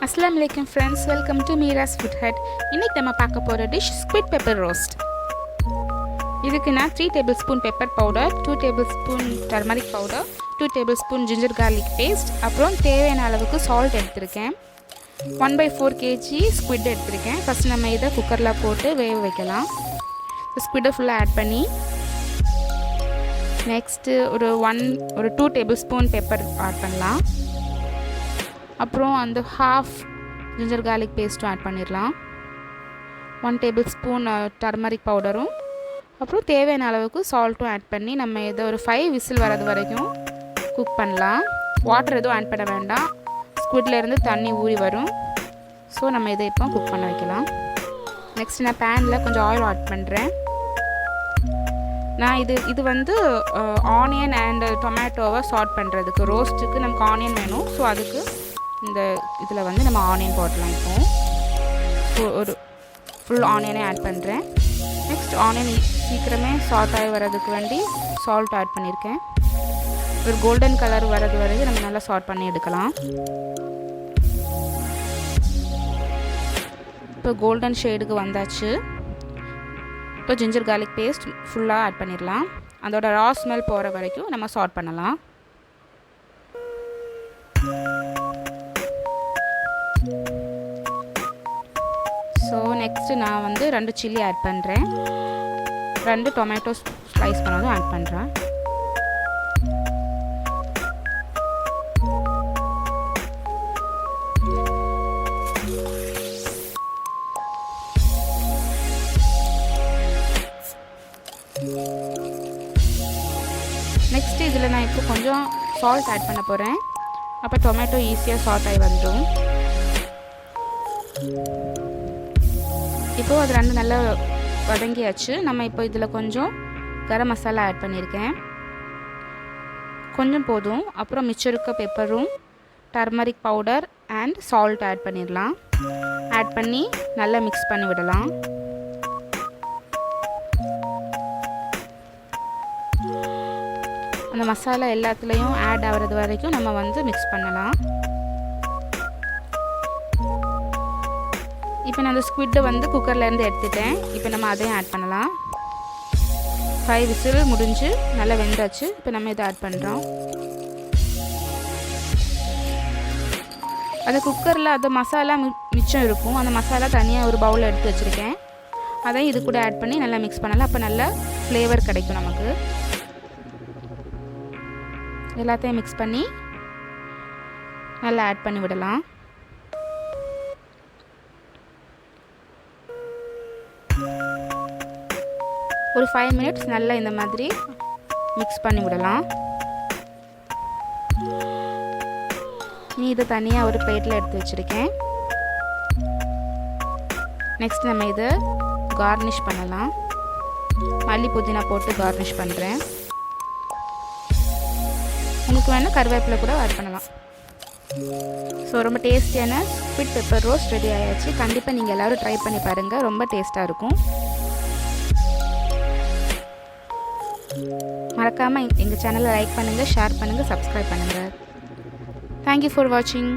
Assalamualaikum friends, welcome to Mira's Food Hut. இன்னைக்கு நம்ம பார்க்க போற டிஷ் Squid Pepper Roast. இதுக்கு நான் 3 tablespoon pepper powder, 2 tablespoon turmeric powder, 2 tablespoon ginger garlic paste, அப்புறம் தேவையான அளவுக்கு salt எடுத்துருக்கேன். 1/4 kg squid எடுத்துருக்கேன். ஃபர்ஸ்ட் நம்ம இதை குக்கரில் போட்டு வேக வைக்கலாம். ஸ்குவிட்டை ஃபுல்லாக ஆட் பண்ணி நெக்ஸ்ட்டு ஒரு 2 tablespoon பெப்பர் ஆட் பண்ணலாம். அப்புறம் அந்த ஹாஃப் ஜிஞ்சர் கார்லிக் பேஸ்ட்டும் ஆட் பண்ணிடலாம். 1 tablespoon டர்மரிக் பவுடரும் அப்புறம் தேவையான அளவுக்கு சால்ட்டும் ஆட் பண்ணி நம்ம இதை ஒரு 5 விசில் வரது வரைக்கும் குக் பண்ணலாம். வாட்டர் எதுவும் ஆட் பண்ண வேண்டாம், ஸ்குவிட்லேருந்து தண்ணி ஊறி வரும். ஸோ நம்ம இதை இப்போ குக் பண்ண வைக்கலாம். நெக்ஸ்ட் நான் பேனில் கொஞ்சம் ஆயில் ஆட் பண்ணுறேன். நான் இது வந்து ஆனியன் அண்ட் டொமேட்டோவை சாட் பண்ணுறதுக்கு, ரோஸ்ட்டுக்கு நமக்கு ஆனியன் வேணும். ஸோ அதுக்கு இந்த இதில் வந்து நம்ம ஆனியன் போடலாம். இப்போ ஒரு ஃபுல் ஆனியனே ஆட் பண்ணுறேன். நெக்ஸ்ட் ஆனியன் சீக்கிரமே சால்ட் ஆகி வர்றதுக்கு வேண்டி சால்ட் ஆட் பண்ணியிருக்கேன். ஒரு கோல்டன் கலர் வர்றது வரைக்கும் நம்ம நல்லா சால்ட் பண்ணி எடுக்கலாம். இப்போ கோல்டன் ஷேடுக்கு வந்தாச்சு. இப்போ ஜிஞ்சர் கார்லிக் பேஸ்ட் ஃபுல்லாக ஆட் பண்ணிடலாம். அதோட ரா ஸ்மெல் போகிற வரைக்கும் நம்ம சால்ட் பண்ணலாம். ஸோ நெக்ஸ்ட்டு நான் வந்து 2 சில்லி ஆட் பண்ணுறேன். 2 டொமேட்டோ ஸ்லைஸ் பண்ணதும் ஆட் பண்ணுறேன். நெக்ஸ்ட்டு இதில் நான் இப்போ கொஞ்சம் சால்ட் ஆட் பண்ண போகிறேன். அப்போ டொமேட்டோ ஈஸியாக சால்ட் ஆகி வந்துடும். இப்போது அது 2 நல்லா வதங்கியாச்சு. நம்ம இப்போ இதில் கொஞ்சம் கரம் மசாலா ஆட் பண்ணியிருக்கேன், கொஞ்சம் போதும். அப்புறம் மிச்சம் இருக்க பெப்பரும் turmeric powder and salt add பண்ணிடலாம். ஆட் பண்ணி நல்லா மிக்ஸ் பண்ணி விடலாம். அந்த மசாலா எல்லாத்துலேயும் ஆட் ஆகிறது வரைக்கும் நம்ம வந்து மிக்ஸ் பண்ணலாம். இப்போ நான் அந்த ஸ்குவிட்டை வந்து குக்கர்லேருந்து எடுத்துட்டேன். இப்போ நம்ம அதையும் ஆட் பண்ணலாம். 5 விசில் முடிஞ்சு நல்லா வெந்தாச்சு. இப்போ நம்ம இதை ஆட் பண்ணுறோம். அந்த குக்கரில் அந்த மசாலா மிச்சம் இருக்கும். அந்த மசாலா தனியாக ஒரு பவுலில் எடுத்து வச்சுருக்கேன். அதையும் இது கூட ஆட் பண்ணி நல்லா மிக்ஸ் பண்ணலாம். அப்போ நல்லா ஃப்ளேவர் கிடைக்கும் நமக்கு. எல்லாத்தையும் மிக்ஸ் பண்ணி நல்லா ஆட் பண்ணி விடலாம். ஒரு 5 மினிட்ஸ் நல்லா இந்த மாதிரி மிக்ஸ் பண்ணி விடலாம். நீ இதை தனியாக ஒரு பிளேட்டில் எடுத்து வச்சுருக்கேன். நெக்ஸ்ட் நம்ம இதை கார்னிஷ் பண்ணலாம். மல்லி புதினா போட்டு கார்னிஷ் பண்ணுறேன். உங்களுக்கு வேணால் கருவேப்பிலை கூட ஆட் பண்ணலாம். ஸோ ரொம்ப டேஸ்டியான ஸ்குவிட் பெப்பர் ரோஸ்ட் ரெடி ஆயாச்சு. கண்டிப்பாக நீங்கள் எல்லோரும் ட்ரை பண்ணி பாருங்கள், ரொம்ப டேஸ்ட்டாக இருக்கும். மறக்காமல் எங்கள் சேனலை லைக் பண்ணுங்கள், ஷேர் பண்ணுங்கள், சப்ஸ்கிரைப் பண்ணுங்கள். தேங்க்யூ ஃபார் வாட்சிங்.